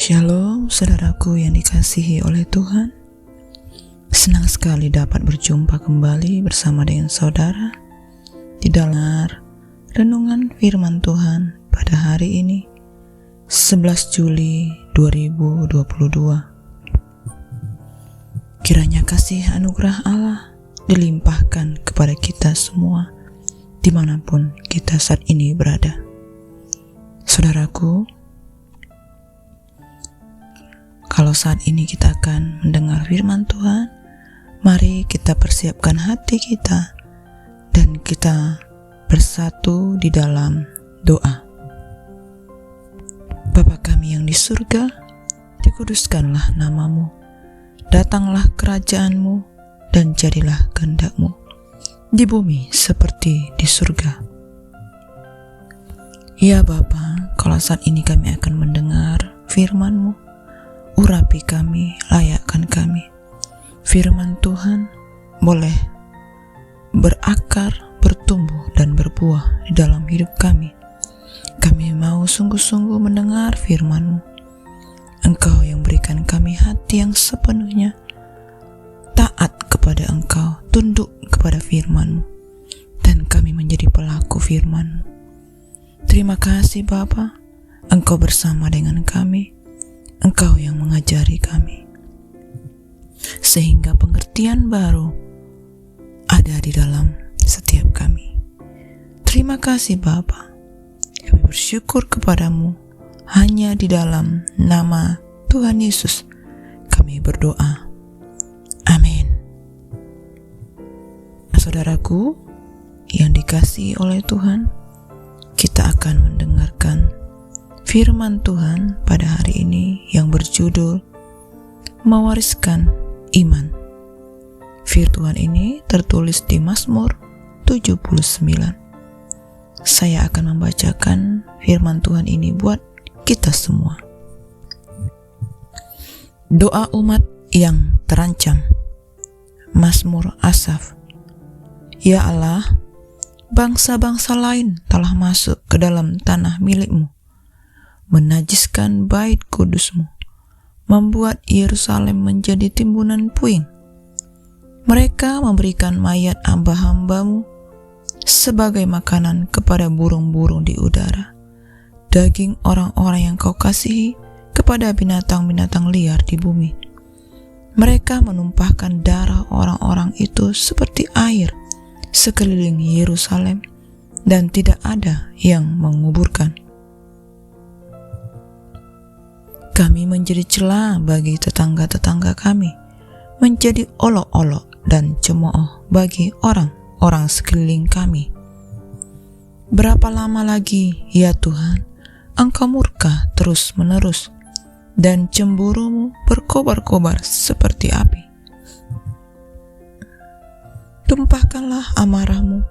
Shalom saudaraku yang dikasihi oleh Tuhan. Senang sekali dapat berjumpa kembali bersama dengan saudara di dalam renungan firman Tuhan pada hari ini 11 Juli 2022. Kiranya kasih anugerah Allah dilimpahkan kepada kita semua dimanapun kita saat ini berada. Saudaraku, kalau saat ini kita akan mendengar firman Tuhan, mari kita persiapkan hati kita dan kita bersatu di dalam doa. Bapa kami yang di surga, dikuduskanlah namamu, datanglah kerajaanmu, dan jadilah kehendak-mu di bumi seperti di surga. Ya Bapa, kalau saat ini kami akan mendengar firman-Mu, urapi kami, layakkan kami. Firman Tuhan boleh berakar, bertumbuh, dan berbuah di dalam hidup kami. Kami mau sungguh-sungguh mendengar firman-Mu. Engkau yang berikan kami hati yang sepenuhnya taat kepada Engkau, tunduk kepada firman-Mu, dan kami menjadi pelaku firman-Mu. Terima kasih Bapa, Engkau bersama dengan kami. Engkau yang mengajari kami, sehingga pengertian baru ada di dalam setiap kami. Terima kasih Bapa, kami bersyukur kepadamu. Hanya di dalam nama Tuhan Yesus kami berdoa. Amin. Saudaraku yang dikasihi oleh Tuhan, kita akan mendengarkan firman Tuhan pada hari ini yang berjudul Mewariskan Iman. Firman Tuhan ini tertulis di Mazmur 79. Saya akan membacakan firman Tuhan ini buat kita semua. Doa umat yang terancam. Mazmur Asaf. Ya Allah, bangsa-bangsa lain telah masuk ke dalam tanah milik-Mu, menajiskan bait kudus-Mu, membuat Yerusalem menjadi timbunan puing. Mereka memberikan mayat hamba-hamba-Mu sebagai makanan kepada burung-burung di udara, daging orang-orang yang Kau kasihi kepada binatang-binatang liar di bumi. Mereka menumpahkan darah orang-orang itu seperti air sekeliling Yerusalem, dan tidak ada yang menguburkan. Kami menjadi celah bagi tetangga-tetangga kami, menjadi olok-olok dan cemooh bagi orang-orang sekeliling kami. Berapa lama lagi, ya Tuhan, Engkau murka terus-menerus, dan cemburu-Mu berkobar-kobar seperti api. Tumpahkanlah amarah-Mu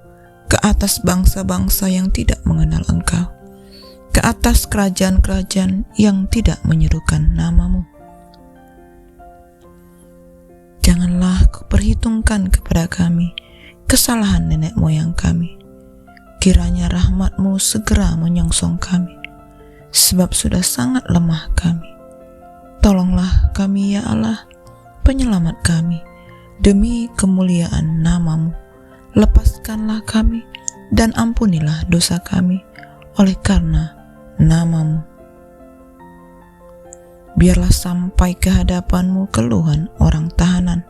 ke atas bangsa-bangsa yang tidak mengenal Engkau, ke atas kerajaan-kerajaan yang tidak menyerukan nama-Mu. Janganlah Kau perhitungkan kepada kami kesalahan nenek moyang kami. Kiranya rahmat-Mu segera menyongsong kami, sebab sudah sangat lemah kami. Tolonglah kami ya Allah, penyelamat kami, demi kemuliaan nama-Mu. Lepaskanlah kami dan ampunilah dosa kami oleh karena nama-Mu. Biarlah sampai ke hadapan-Mu keluhan orang tahanan,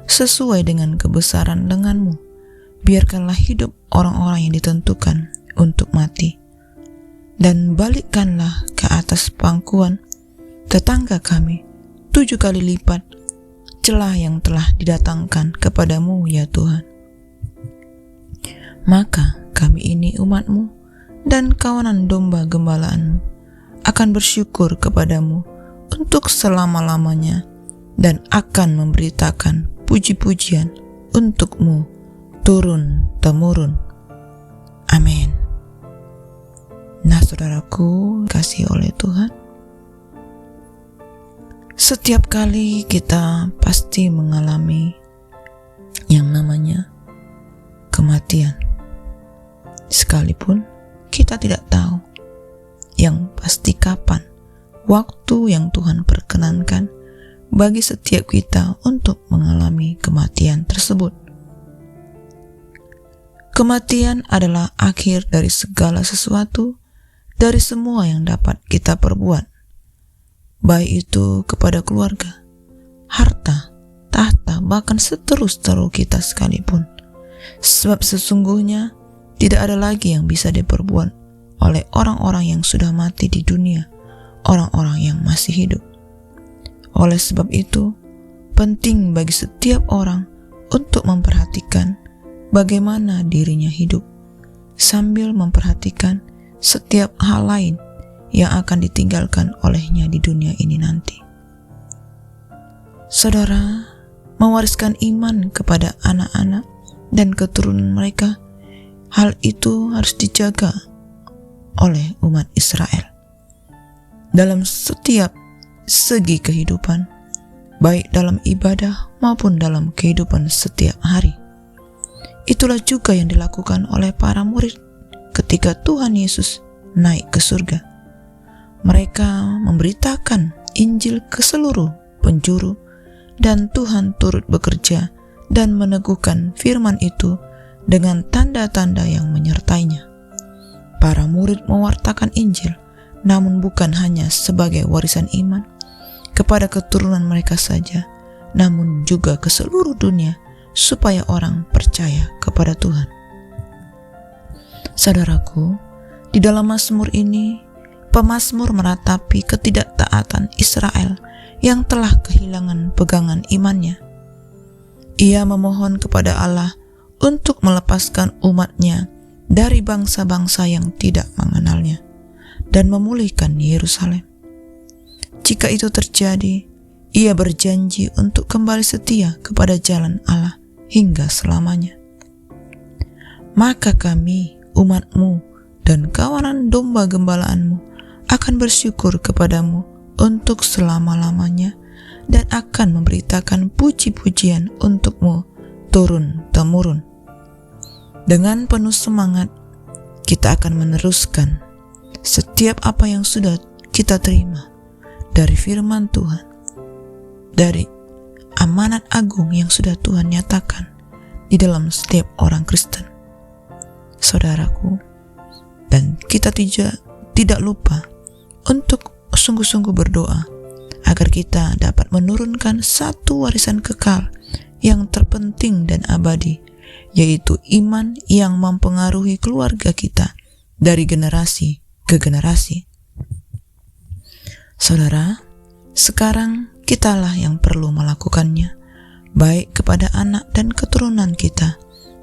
sesuai dengan kebesaran lengan-Mu. Biarkanlah hidup orang-orang yang ditentukan untuk mati, dan balikkanlah ke atas pangkuan tetangga kami 7 kali lipat celah yang telah didatangkan kepadamu ya Tuhan. Maka kami ini umat-Mu dan kawanan domba gembalaan-Mu akan bersyukur kepadamu untuk selama-lamanya, dan akan memberitakan puji-pujian untuk-Mu turun-temurun. Amin. Nah saudaraku, kasih oleh Tuhan, setiap kali kita pasti mengalami yang namanya kematian, sekalipun kita tidak tahu yang pasti kapan waktu yang Tuhan perkenankan bagi setiap kita untuk mengalami kematian tersebut. Kematian adalah akhir dari segala sesuatu, dari semua yang dapat kita perbuat, baik itu kepada keluarga, harta, tahta, bahkan seterus-terus kita sekalipun. Sebab sesungguhnya tidak ada lagi yang bisa diperbuat oleh orang-orang yang sudah mati di dunia, orang-orang yang masih hidup. Oleh sebab itu, penting bagi setiap orang untuk memperhatikan bagaimana dirinya hidup, sambil memperhatikan setiap hal lain yang akan ditinggalkan olehnya di dunia ini nanti. Saudara, mewariskan iman kepada anak-anak dan keturunan mereka, hal itu harus dijaga oleh umat Israel dalam setiap segi kehidupan, baik dalam ibadah maupun dalam kehidupan setiap hari. Itulah juga yang dilakukan oleh para murid ketika Tuhan Yesus naik ke surga. Mereka memberitakan Injil ke seluruh penjuru, dan Tuhan turut bekerja dan meneguhkan firman itu dengan tanda-tanda yang menyertainya. Para murid mewartakan Injil, namun bukan hanya sebagai warisan iman kepada keturunan mereka saja, namun juga ke seluruh dunia, supaya orang percaya kepada Tuhan. Saudaraku, di dalam Mazmur ini, pemazmur meratapi ketidaktaatan Israel yang telah kehilangan pegangan imannya. Ia memohon kepada Allah untuk melepaskan umatnya dari bangsa-bangsa yang tidak mengenalnya dan memulihkan Yerusalem. Jika itu terjadi, ia berjanji untuk kembali setia kepada jalan Allah hingga selamanya. Maka kami, umat-Mu dan kawanan domba gembalaanmu akan bersyukur kepadamu untuk selama-lamanya dan akan memberitakan puji-pujian untuk-Mu turun-temurun. Dengan penuh semangat, kita akan meneruskan setiap apa yang sudah kita terima dari firman Tuhan, dari amanat agung yang sudah Tuhan nyatakan di dalam setiap orang Kristen. Saudaraku, dan kita tidak lupa untuk sungguh-sungguh berdoa agar kita dapat menurunkan satu warisan kekal yang terpenting dan abadi, yaitu iman yang mempengaruhi keluarga kita dari generasi ke generasi. Saudara, sekarang kitalah yang perlu melakukannya, baik kepada anak dan keturunan kita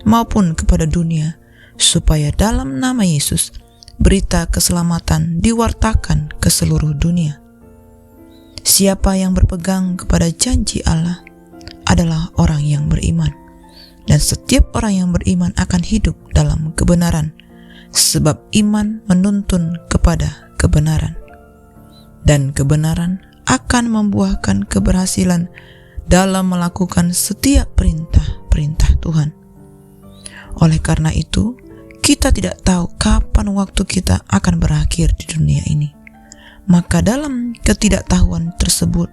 maupun kepada dunia, supaya dalam nama Yesus berita keselamatan diwartakan ke seluruh dunia. Siapa yang berpegang kepada janji Allah adalah orang yang beriman, dan setiap orang yang beriman akan hidup dalam kebenaran, sebab iman menuntun kepada kebenaran, dan kebenaran akan membuahkan keberhasilan dalam melakukan setiap perintah-perintah Tuhan. Oleh karena itu, kita tidak tahu kapan waktu kita akan berakhir di dunia ini. Maka dalam ketidaktahuan tersebut,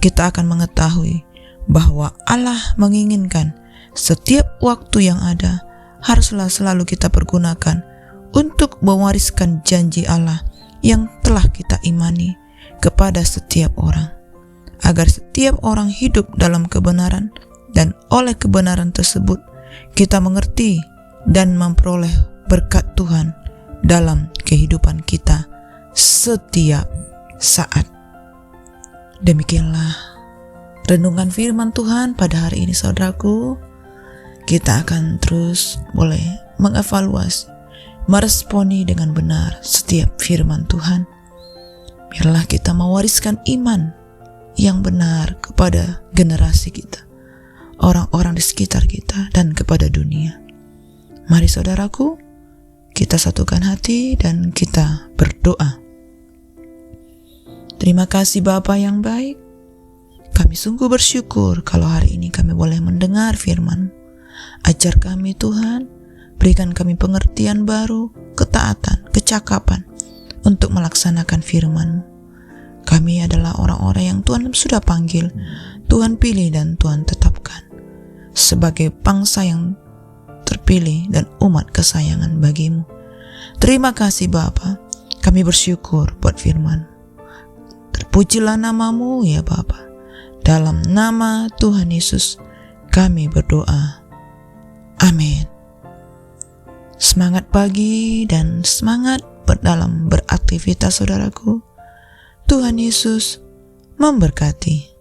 kita akan mengetahui bahwa Allah menginginkan setiap waktu yang ada haruslah selalu kita pergunakan untuk mewariskan janji Allah yang telah kita imani kepada setiap orang, agar setiap orang hidup dalam kebenaran, dan oleh kebenaran tersebut kita mengerti dan memperoleh berkat Tuhan dalam kehidupan kita setiap saat. Demikianlah renungan firman Tuhan pada hari ini, saudaraku. Kita akan terus boleh mengevaluasi, meresponi dengan benar setiap firman Tuhan. Biarlah kita mewariskan iman yang benar kepada generasi kita, orang-orang di sekitar kita, dan kepada dunia. Mari saudaraku, kita satukan hati dan kita berdoa. Terima kasih Bapa yang baik. Kami sungguh bersyukur kalau hari ini kami boleh mendengar firman. Ajar kami Tuhan, berikan kami pengertian baru, ketaatan, kecakapan untuk melaksanakan firman-Mu. Kami adalah orang-orang yang Tuhan sudah panggil, Tuhan pilih dan Tuhan tetapkan sebagai bangsa yang terpilih dan umat kesayangan bagimu. Terima kasih Bapa, kami bersyukur buat firman. Terpujilah namamu ya Bapa. Dalam nama Tuhan Yesus kami berdoa. Amin. Semangat pagi dan semangat dalam beraktivitas saudaraku. Tuhan Yesus memberkati.